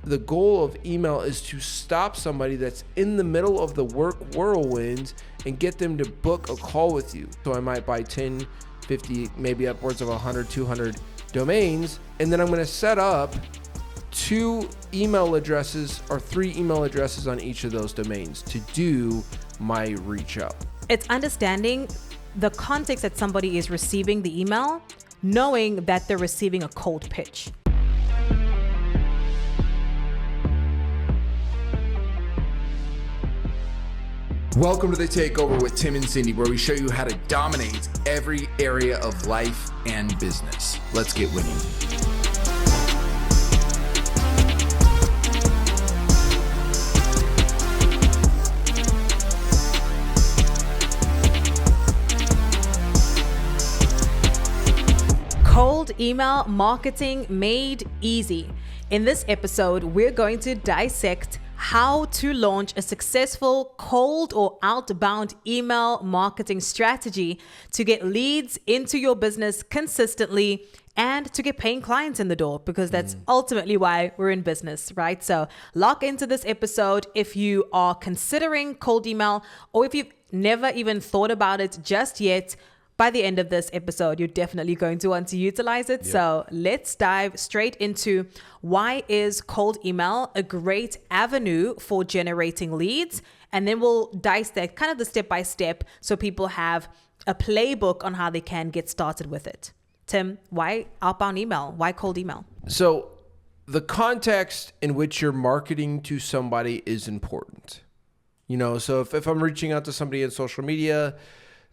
the goal of email is to stop somebody that's in the middle of the work whirlwind and get them to book a call with you. So I might buy 10, 50, maybe upwards of 100, 200 domains, and then I'm going to set up 2 email addresses or 3 email addresses on each of those domains to do my reach out. It's understanding the context that somebody is receiving the email, knowing that they're receiving a cold pitch. Welcome to the Takeover with Tim and Cindy, where we show you how to dominate every area of life and business. Let's get winning. Cold email marketing made easy. In this episode, we're going to dissect how to launch a successful cold or outbound email marketing strategy to get leads into your business consistently and to get paying clients in the door, because that's ultimately why we're in business, right? So lock into this episode if you are considering cold email, or if you've never even thought about it just yet. By the end of this episode, you're definitely going to want to utilize it. Yep. So let's dive straight into why is cold email a great avenue for generating leads? And then we'll dissect kind of the step-by-step so people have a playbook on how they can get started with it. Tim, why outbound email? Why cold email? So the context in which you're marketing to somebody is important. You know, so if I'm reaching out to somebody in social media,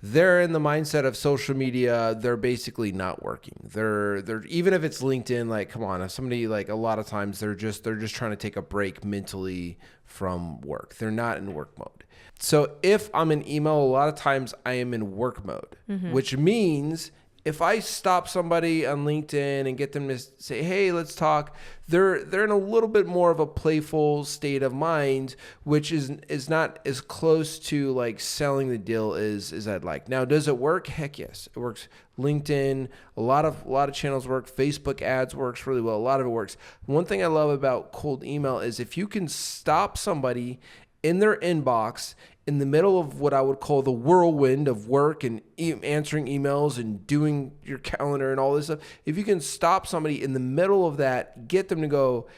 they're in the mindset of social media, they're basically not working. They're even if it's LinkedIn, like, come on, if somebody, like, a lot of times they're just trying to take a break mentally from work. They're not in work mode. So if I'm in email, a lot of times I am in work mode, which means if I stop somebody on LinkedIn and get them to say, hey, let's talk, they're in a little bit more of a playful state of mind, which is not as close to like selling the deal as I'd like. Now, does it work? Heck yes, it works. LinkedIn, a lot of channels work. Facebook ads works really well. A lot of it works. One thing I love about cold email is if you can stop somebody in their inbox in the middle of what I would call the whirlwind of work and answering emails and doing your calendar and all this stuff, if you can stop somebody in the middle of that, get them to go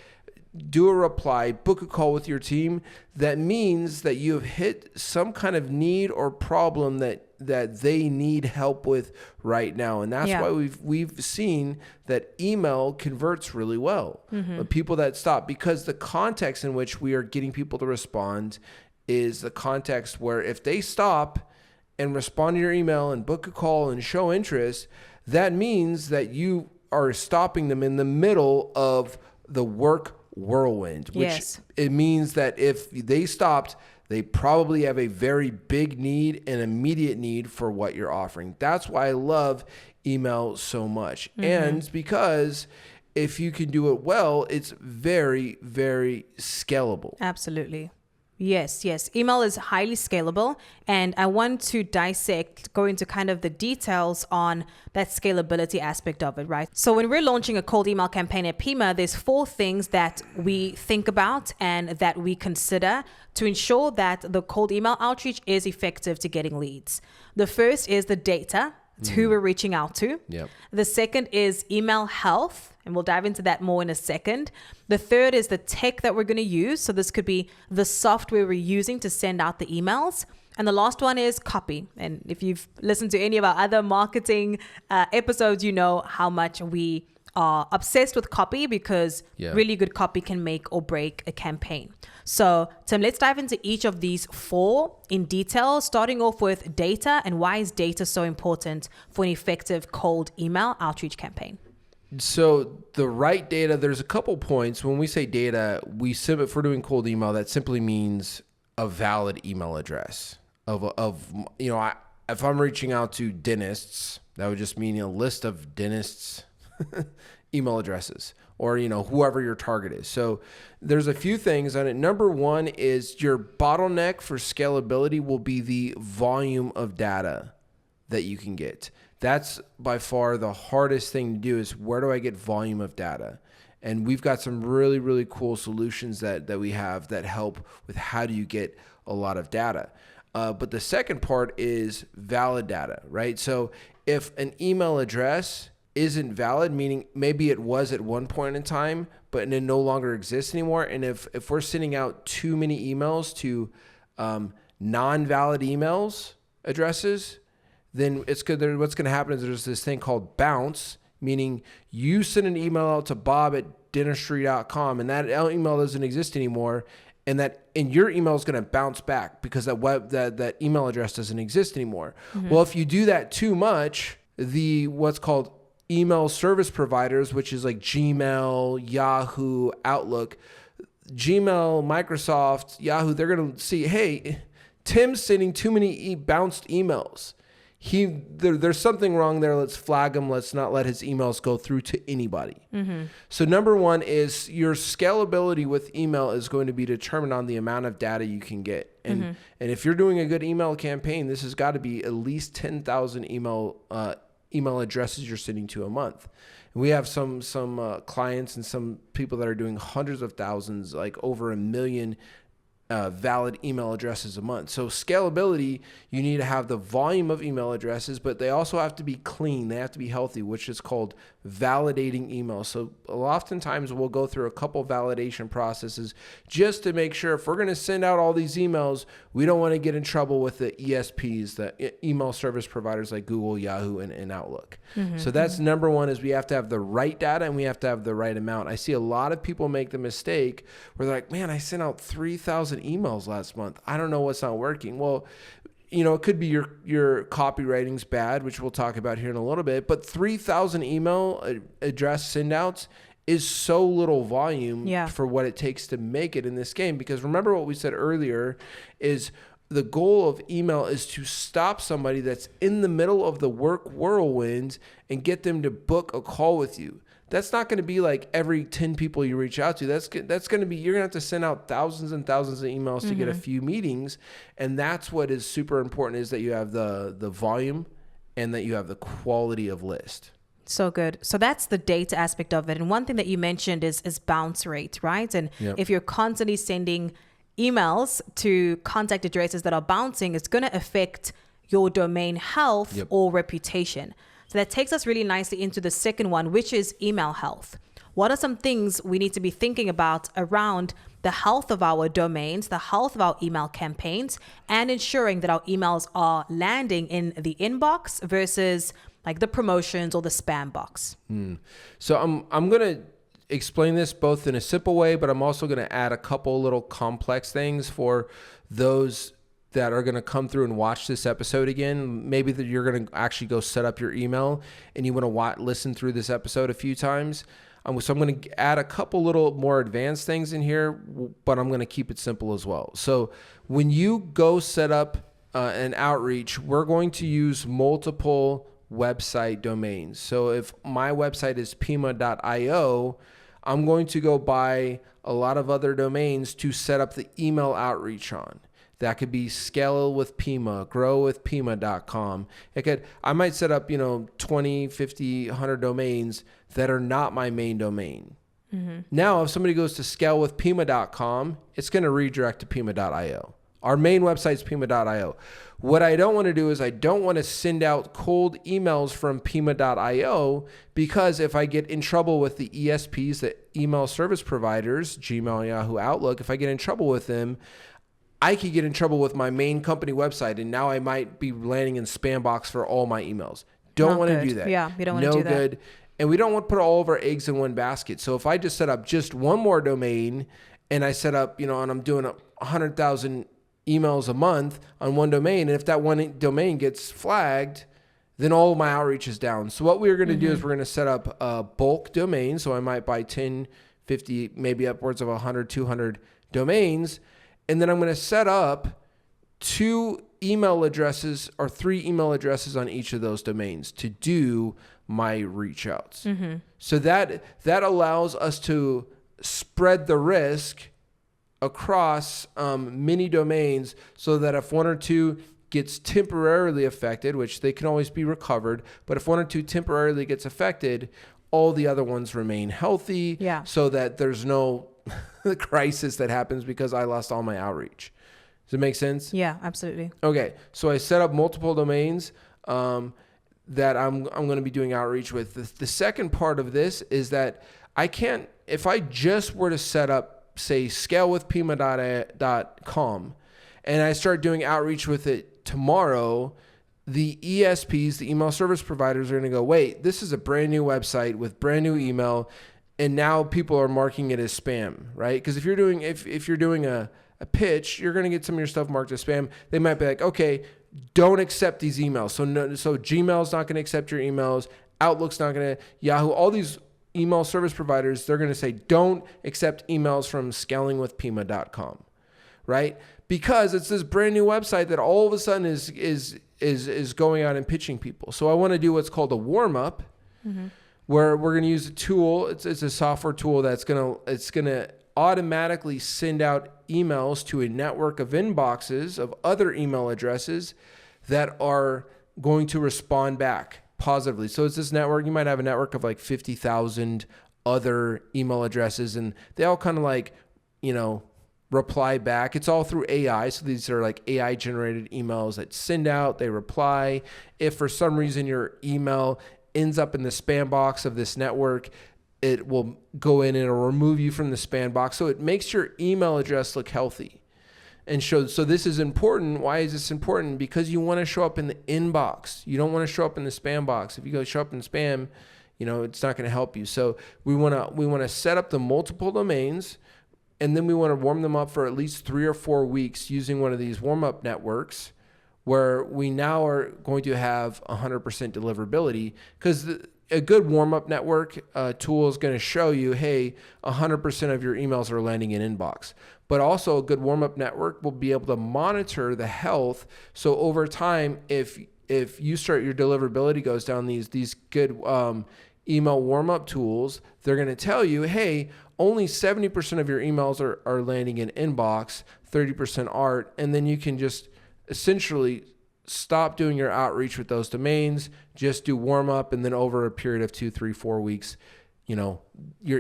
do a reply, book a call with your team, that means that you have hit some kind of need or problem that they need help with right now. And that's why we've seen that email converts really well. People that stop, because the context in which we are getting people to respond is the context where if they stop and respond to your email and book a call and show interest, that means that you are stopping them in the middle of the work whirlwind, which it means that if they stopped, they probably have a very big need and immediate need for what you're offering. That's why I love email so much. And because if you can do it well, it's very, very scalable. Absolutely. Yes. Email is highly scalable. And I want to go into kind of the details on that scalability aspect of it, right? So when we're launching a cold email campaign at Pima, there's 4 things that we think about and that we consider to ensure that the cold email outreach is effective to getting leads. The first is the data. It's who we're reaching out to. Yep. The second is email health, and we'll dive into that more in a second. The third is the tech that we're going to use. So this could be the software we're using to send out the emails. And the last one is copy. And if you've listened to any of our other marketing episodes, you know how much we are obsessed with copy, because really good copy can make or break a campaign. So Tim, let's dive into each of these 4 in detail, starting off with data and why is data so important for an effective cold email outreach campaign. So the right data, there's a couple points. When we say data, if we're doing cold email, that simply means a valid email address if I'm reaching out to dentists, that would just mean a list of dentists email addresses, or whoever your target is. So there's a few things on it. Number one is your bottleneck for scalability will be the volume of data that you can get. That's by far the hardest thing to do, is where do I get volume of data? And we've got some really, really cool solutions that we have that help with how do you get a lot of data. But the second part is valid data, right? So if an email address isn't valid, meaning maybe it was at one point in time, but it no longer exists anymore. And if we're sending out too many emails to non-valid emails addresses, then it's good. What's going to happen is there's this thing called bounce, meaning you send an email out to bob@dinnerstreet.com and that email doesn't exist anymore. And your email is going to bounce back because that email address doesn't exist anymore. Mm-hmm. Well, if you do that too much, what's called email service providers, which is like Gmail, Yahoo, Outlook, Gmail, Microsoft, Yahoo, they're going to see, hey, Tim's sending too many bounced emails. There's something wrong there. Let's flag him. Let's not let his emails go through to anybody. Mm-hmm. So number one is your scalability with email is going to be determined on the amount of data you can get. And if you're doing a good email campaign, this has got to be at least 10,000 email addresses you're sending to a month. And we have some clients and some people that are doing hundreds of thousands, like over 1 million valid email addresses a month. So scalability, you need to have the volume of email addresses, but they also have to be clean. They have to be healthy, which is called validating emails. So oftentimes we'll go through a couple validation processes just to make sure if we're going to send out all these emails, we don't want to get in trouble with the ESPs, the email service providers like Google, Yahoo, and Outlook. Mm-hmm. So that's number one, is we have to have the right data and we have to have the right amount. I see a lot of people make the mistake where they're like, man, I sent out 3,000 emails last month. I don't know what's not working. Well, it could be your copywriting's bad, which we'll talk about here in a little bit, but 3,000 email address send outs is so little volume for what it takes to make it in this game. Because remember what we said earlier is the goal of email is to stop somebody that's in the middle of the work whirlwind and get them to book a call with you. That's not going to be like every 10 people you reach out to. That's going to be, you're going to have to send out thousands and thousands of emails to get a few meetings. And that's what is super important, is that you have the volume and that you have the quality of list. So good. So that's the data aspect of it. And one thing that you mentioned is bounce rate, right? And if you're constantly sending emails to contact addresses that are bouncing, it's going to affect your domain health or reputation. So that takes us really nicely into the second one, which is email health. What are some things we need to be thinking about around the health of our domains, the health of our email campaigns, and ensuring that our emails are landing in the inbox versus like the promotions or the spam box? So I'm going to explain this both in a simple way, but I'm also going to add a couple little complex things for those that are going to come through and watch this episode again. Maybe that you're going to actually go set up your email and you want to listen through this episode a few times. So I'm going to add a couple little more advanced things in here, but I'm going to keep it simple as well. So when you go set up an outreach, we're going to use multiple website domains. So if my website is pima.io, I'm going to go buy a lot of other domains to set up the email outreach on. That could be Scale with Pima, growwithpima.com. I might set up, 20, 50, 100 domains that are not my main domain. Mm-hmm. Now, if somebody goes to scalewithpima.com, it's going to redirect to pima.io. Our main website is pima.io. What I don't want to do is I don't want to send out cold emails from pima.io, because if I get in trouble with the ESPs, the email service providers, Gmail, Yahoo, Outlook, if I get in trouble with them, I could get in trouble with my main company website, and now I might be landing in spam box for all my emails. Don't want to do that. Yeah, you don't want to do that. No good. And we don't want to put all of our eggs in one basket. So if I just set up just one more domain and I set up, and I'm doing 100,000 emails a month on one domain, and if that one domain gets flagged, then all of my outreach is down. So what we're going to do is we're going to set up a bulk domain. So I might buy 10, 50, maybe upwards of 100, 200 domains. And then I'm going to set up 2 email addresses or 3 email addresses on each of those domains to do my reach outs. Mm-hmm. So that allows us to spread the risk across many domains, so that if 1 or 2 gets temporarily affected, which they can always be recovered, but if 1 or 2 temporarily gets affected, all the other ones remain healthy. Yeah. So that there's no crisis that happens because I lost all my outreach. Does it make sense? Yeah, absolutely. Okay. So I set up multiple domains that I'm going to be doing outreach with. The second part of this is that I can't, if I just were to set up, say, scalewithpima.com, and I start doing outreach with it tomorrow, the ESPs, the email service providers, are going to go, wait, this is a brand new website with brand new email, and now people are marking it as spam, right? Because if you're doing a pitch, you're going to get some of your stuff marked as spam. They might be like, okay, don't accept these emails. So Gmail's not going to accept your emails. Outlook's not going to, Yahoo, all these email service providers, they're going to say, don't accept emails from scalingwithpima.com, right? Because it's this brand new website that all of a sudden is going out and pitching people. So I want to do what's called a warm up, where we're going to use a tool. It's a software tool that's going to automatically send out emails to a network of inboxes of other email addresses that are going to respond back positively. So it's this network. You might have a network of like 50,000 other email addresses, and they all kind of like, reply back. It's all through AI. So these are like AI generated emails that send out, they reply. If for some reason your email ends up in the spam box of this network, it will go in and it'll remove you from the spam box. So it makes your email address look healthy. And so this is important. Why is this important? Because you want to show up in the inbox. You don't want to show up in the spam box. If you go show up in spam, it's not going to help you. So we want to set up the multiple domains, and then we want to warm them up for at least 3 or 4 weeks using one of these warm-up networks, where we now are going to have 100% deliverability. Because a good warm-up network tool is going to show you, hey, 100% of your emails are landing in inbox. But also a good warm-up network will be able to monitor the health. So over time, if you start, your deliverability goes down, these good email warm-up tools, they're going to tell you, hey, only 70% of your emails are landing in inbox, 30% aren't. And then you can just essentially stop doing your outreach with those domains, just do warm up, and then over a period of 2, 3, 4 weeks, your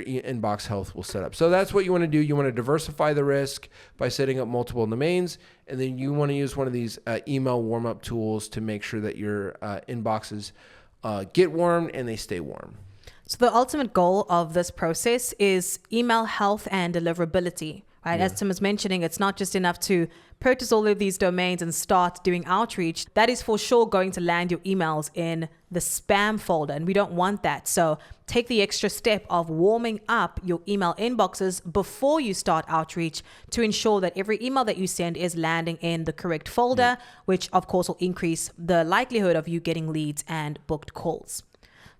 inbox health will set up. So that's what you want to do. You want to diversify the risk by setting up multiple domains, and then you want to use one of these email warm up tools to make sure that your inboxes get warm and they stay warm. So the ultimate goal of this process is email health and deliverability, right? Yeah. As Tim was mentioning, it's not just enough to purchase all of these domains and start doing outreach. That is for sure going to land your emails in the spam folder, and we don't want that. So take the extra step of warming up your email inboxes before you start outreach to ensure that every email that you send is landing in the correct folder, which of course will increase the likelihood of you getting leads and booked calls.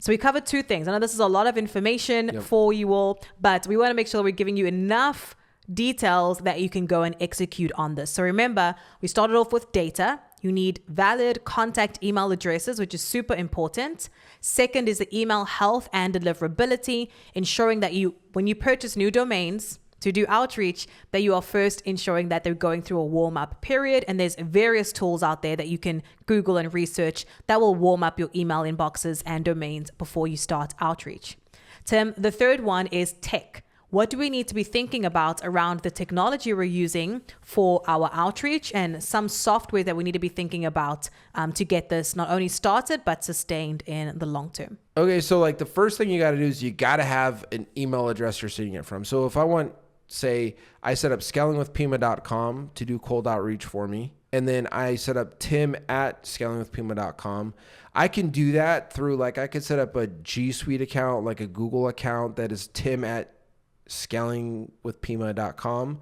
So we covered 2 things. I know this is a lot of information for you all, but we want to make sure we're giving you enough details that you can go and execute on this. So remember, we started off with data. You need valid contact email addresses, which is super important. Second is the email health and deliverability, ensuring that when you purchase new domains to do outreach, that you are first ensuring that they're going through a warm-up period. And there's various tools out there that you can Google and research that will warm up your email inboxes and domains before you start outreach. Tim, the third one is tech. What do we need to be thinking about around the technology we're using for our outreach, and some software that we need to be thinking about to get this not only started, but sustained in the long term? Okay, so like the first thing you got to do is you got to have an email address you're sending it from. So if I want, say, I set up scalingwithpima.com to do cold outreach for me, and then I set up tim@scalingwithpima.com. I can do that through, I could set up a G Suite account, like a Google account that is tim@scalingwithpima.com.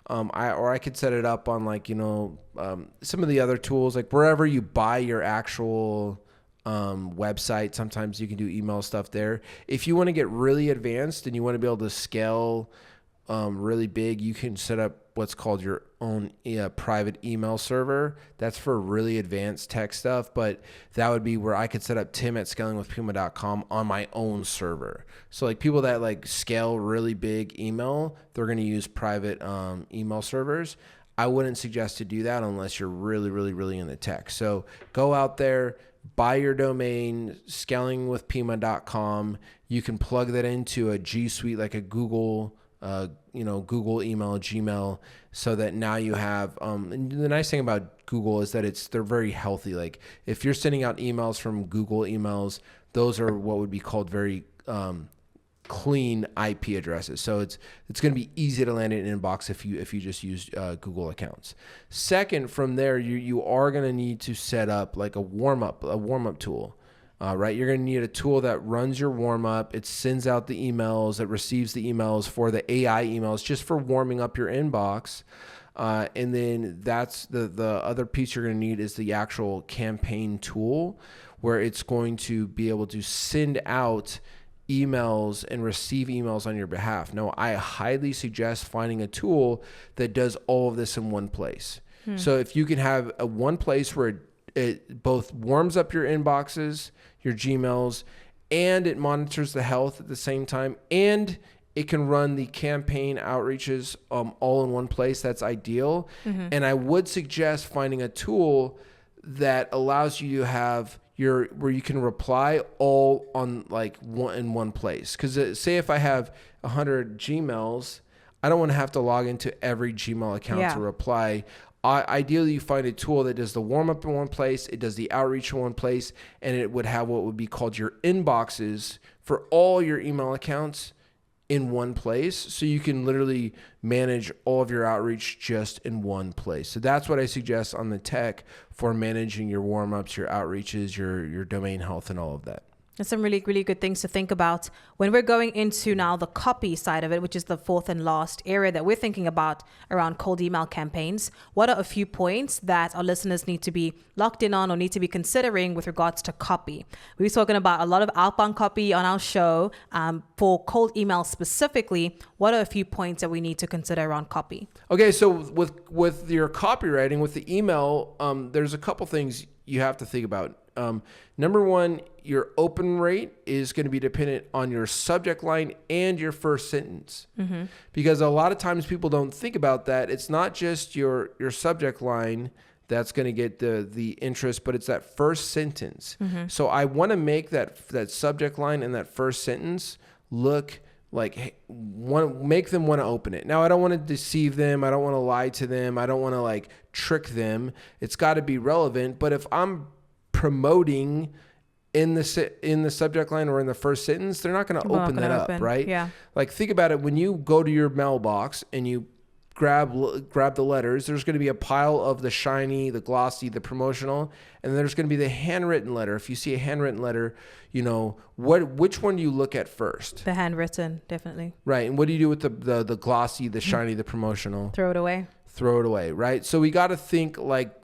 Or I could set it up on some of the other tools, like wherever you buy your actual website. Sometimes you can do email stuff there. If you want to get really advanced and you want to be able to scale really big, you can set up what's called your own private email server. That's for really advanced tech stuff, but that would be where I could set up tim@scalingwithpima.com on my own server. So people that scale really big email, they're going to use private email servers. I wouldn't suggest to do that unless you're really, really, really in the tech. So go out there, buy your domain, scalingwithpima.com. You can plug that into a G Suite, like a Google, Google email, Gmail, so that now you have, and the nice thing about Google is that they're very healthy. Like if you're sending out emails from Google emails, those are what would be called very, clean IP addresses. So it's going to be easy to land in an inbox if you just use Google accounts. Second, from there, you are going to need to set up like a warm up tool. Right? You're going to need a tool that runs your warm up. It sends out the emails. It receives the emails for the AI emails just for warming up your inbox. And then that's the other piece you're going to need is the actual campaign tool, where it's going to be able to send out emails and receive emails on your behalf. Now, I highly suggest finding a tool that does all of this in one place. So if you can have one place where it both warms up your inboxes, your Gmails, and it monitors the health at the same time, and it can run the campaign outreaches all in one place, that's ideal. And I would suggest finding a tool that allows you to have where you can reply all on like in one place. Because say if I have 100 Gmails, I don't want to have to log into every Gmail account to reply. Ideally, you find a tool that does the warm up in one place, it does the outreach in one place, and it would have what would be called your inboxes for all your email accounts in one place. So you can literally manage all of your outreach just in one place. So that's what I suggest on the tech for managing your warm-ups, your outreaches, your domain health, and all of that. There's some really, really good things to think about when we're going into now the copy side of it, which is the fourth and last area that we're thinking about around cold email campaigns. What are a few points that our listeners need to be locked in on or need to be considering with regards to copy? We're talking about a lot of outbound copy on our show. For cold email specifically, what are a few points that we need to consider around copy? Okay, so with your copywriting, with the email, there's a couple things you have to think about. Number one, your open rate is going to be dependent on your subject line and your first sentence. Because a lot of times people don't think about that. It's not just your subject line that's going to get the interest, but it's that first sentence. So I want to make that subject line and that first sentence look like make them want to open it. Now, I don't want to deceive them. I don't want to lie to them. I don't want to like trick them. It's got to be relevant. But if I'm promoting in the subject line or in the first sentence, they're not going to open that up, right? Yeah. Like think about it. When you go to your mailbox and you grab the letters, there's going to be a pile of the shiny, the glossy, the promotional, and then there's going to be the handwritten letter. If you see a handwritten letter, which one do you look at first? The handwritten, definitely. Right. And what do you do with the glossy, the shiny, the promotional? Throw it away, right? So we got to think like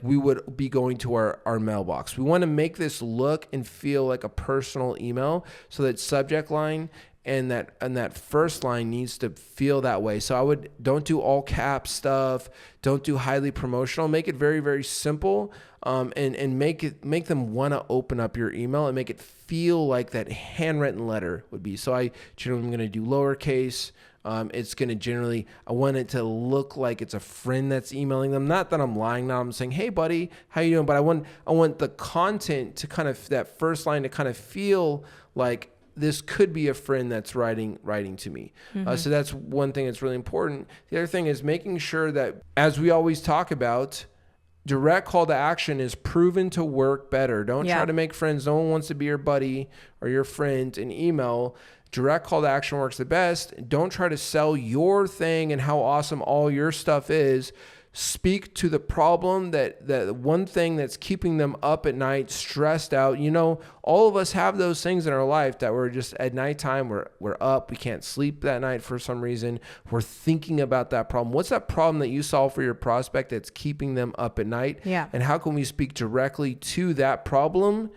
we would be going to our mailbox. We want to make this look and feel like a personal email, so that subject line and that first line needs to feel that way. So don't do all caps stuff. Don't do highly promotional. Make it very, very simple, and make them want to open up your email and make it feel like that handwritten letter would be. So I generally am going to do lowercase. It's going to I want it to look like it's a friend that's emailing them. Not that I'm lying now. I'm saying, hey buddy, how you doing? But I want the content to kind of, that first line to kind of feel like this could be a friend that's writing to me. So that's one thing that's really important. The other thing is making sure that, as we always talk about, direct call to action is proven to work better. Don't try to make friends. No one wants to be your buddy or your friend in email. Direct call to action works the best. Don't try to sell your thing and how awesome all your stuff is. Speak to the problem, that one thing that's keeping them up at night, stressed out. All of us have those things in our life that we're just at nighttime, we're up, we can't sleep that night for some reason. We're thinking about that problem. What's that problem that you solve for your prospect that's keeping them up at night? Yeah. And how can we speak directly to that problem?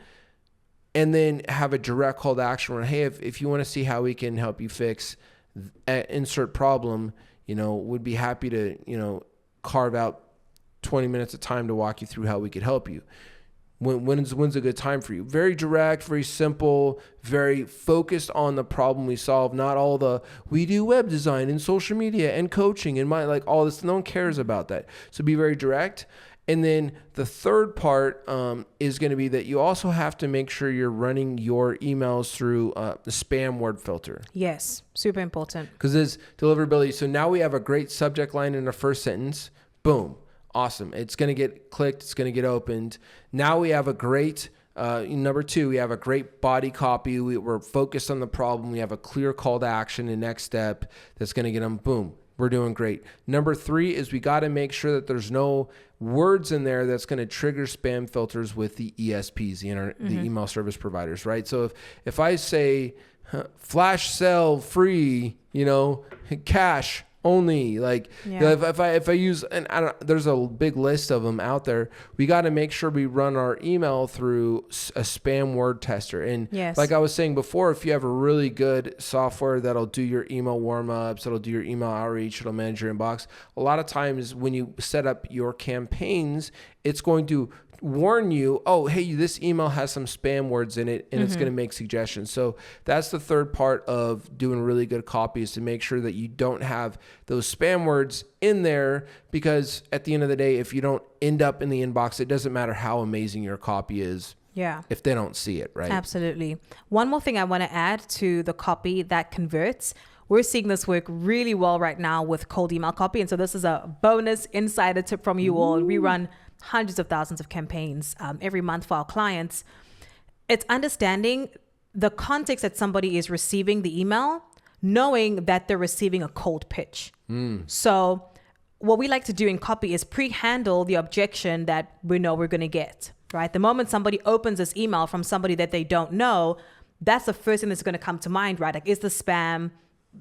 And then have a direct call to action where, hey, if you want to see how we can help you fix insert problem, would be happy to, carve out 20 minutes of time to walk you through how we could help you. When's a good time for you? Very direct, very simple, very focused on the problem we solve. Not all we do web design and social media and coaching and like all this. No one cares about that. So be very direct. And then the third part is going to be that you also have to make sure you're running your emails through the spam word filter. Yes, super important. Because there's deliverability. So now we have a great subject line in the first sentence. Boom. Awesome. It's going to get clicked. It's going to get opened. Now we have a great, number 2, we have a great body copy. We're focused on the problem. We have a clear call to action and next step that's going to get them. Boom. We're doing great. Number 3 is we got to make sure that there's no words in there that's going to trigger spam filters with the ESPs, the email service providers, right? So if I say flash sale free, cash only, like if I use, and there's a big list of them out there. We got to make sure we run our email through a spam word tester. And like I was saying before, if you have a really good software that'll do your email warm-ups, that'll do your email outreach, it'll manage your inbox. A lot of times when you set up your campaigns, it's going to warn you, oh, hey, this email has some spam words in it, and it's going to make suggestions. So that's the third part of doing really good copy, is to make sure that you don't have those spam words in there, because at the end of the day, if you don't end up in the inbox, it doesn't matter how amazing your copy is. Yeah. If they don't see it, right? Absolutely. One more thing I want to add to the copy that converts. We're seeing this work really well right now with cold email copy. And so this is a bonus insider tip from you all. We run hundreds of thousands of campaigns every month for our clients. It's understanding the context that somebody is receiving the email, knowing that they're receiving a cold pitch. So what we like to do in copy is pre-handle the objection that we know we're going to get, right? The moment somebody opens this email from somebody that they don't know, that's the first thing that's going to come to mind, right? Like, is this spam?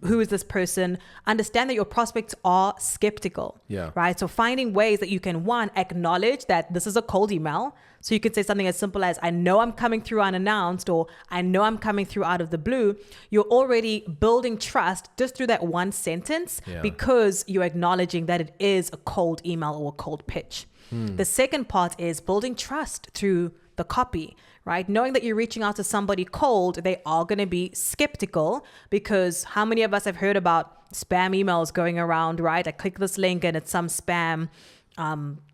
Who is this person? Understand that your prospects are skeptical, right? So finding ways that you can, one, acknowledge that this is a cold email. So you could say something as simple as, I know I'm coming through unannounced, or I know I'm coming through out of the blue. You're already building trust just through that one sentence, because you're acknowledging that it is a cold email or a cold pitch. The second part is building trust through the copy, right? Knowing that you're reaching out to somebody cold, they are going to be skeptical, because how many of us have heard about spam emails going around, right? I click this link and it's some spam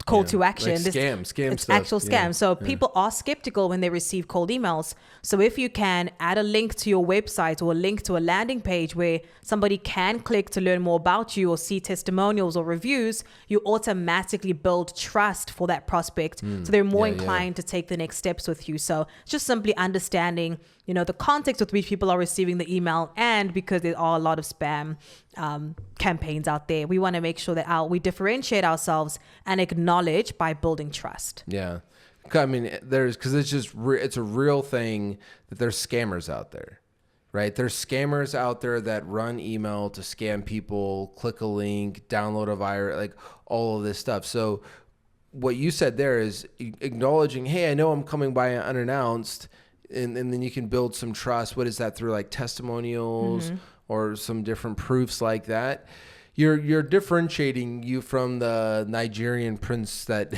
call to action. Like scam it's stuff. Actual scam. So people are skeptical when they receive cold emails. So if you can add a link to your website or a link to a landing page where somebody can click to learn more about you or see testimonials or reviews, you automatically build trust for that prospect. So they're more inclined to take the next steps with you. So just simply understanding, the context with which people are receiving the email, and because there are a lot of spam campaigns out there, we want to make sure that we differentiate ourselves and acknowledge by building trust. Yeah. I mean, because it's a real thing that there's scammers out there, right? There's scammers out there that run email to scam people, click a link, download a virus, like all of this stuff. So what you said there is acknowledging, hey, I know I'm coming by unannounced, and then you can build some trust. What is that? Through like testimonials or some different proofs like that. You're differentiating you from the Nigerian prince that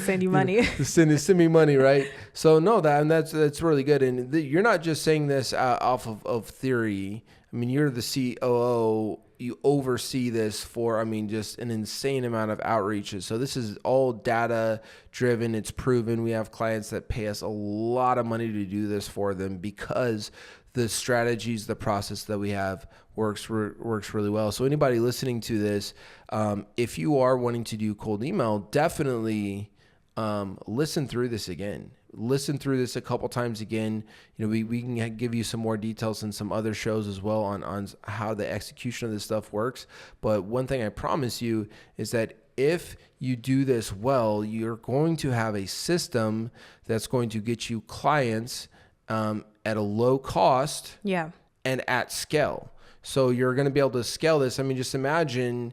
send you money. Send me money, right? So no, that's really good. And you're not just saying this off of theory. I mean, you're the COO. You oversee this for, just an insane amount of outreaches. So this is all data driven. It's proven. We have clients that pay us a lot of money to do this for them, because the strategies, the process that we have works really well. So anybody listening to this, if you are wanting to do cold email, definitely listen through this again. Listen through this a couple times again. We can give you some more details in some other shows as well on how the execution of this stuff works. But one thing I promise you is that if you do this well, you're going to have a system that's going to get you clients at a low cost and at scale. So you're going to be able to scale this. Just imagine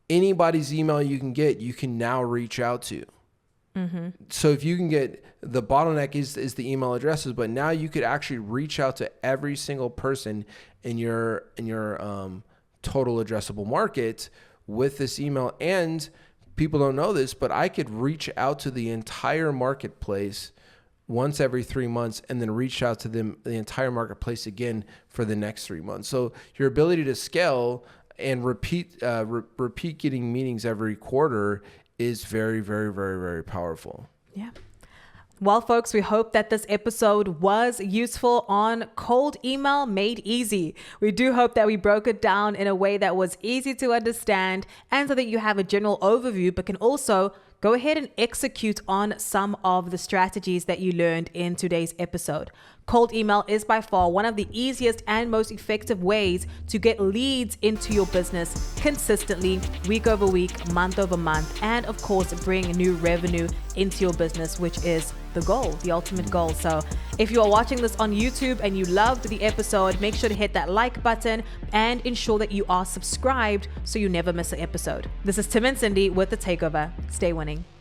anybody's email you can get, you can now reach out to. So if you can get, the bottleneck is the email addresses, but now you could actually reach out to every single person in your total addressable market with this email, and people don't know this, but I could reach out to the entire marketplace once every 3 months and then reach out to them, the entire marketplace again for the next 3 months. So your ability to scale and repeat getting meetings every quarter is very, very, very, very powerful. Yeah. Well, folks, we hope that this episode was useful on cold email made easy. We do hope that we broke it down in a way that was easy to understand and so that you have a general overview, but can also go ahead and execute on some of the strategies that you learned in today's episode. Cold email is by far one of the easiest and most effective ways to get leads into your business consistently, week over week, month over month, and of course, bring new revenue into your business, which is the goal, the ultimate goal. So if you are watching this on YouTube and you loved the episode, make sure to hit that like button and ensure that you are subscribed so you never miss an episode. This is Tim and Cindy with The Takeover. Stay winning.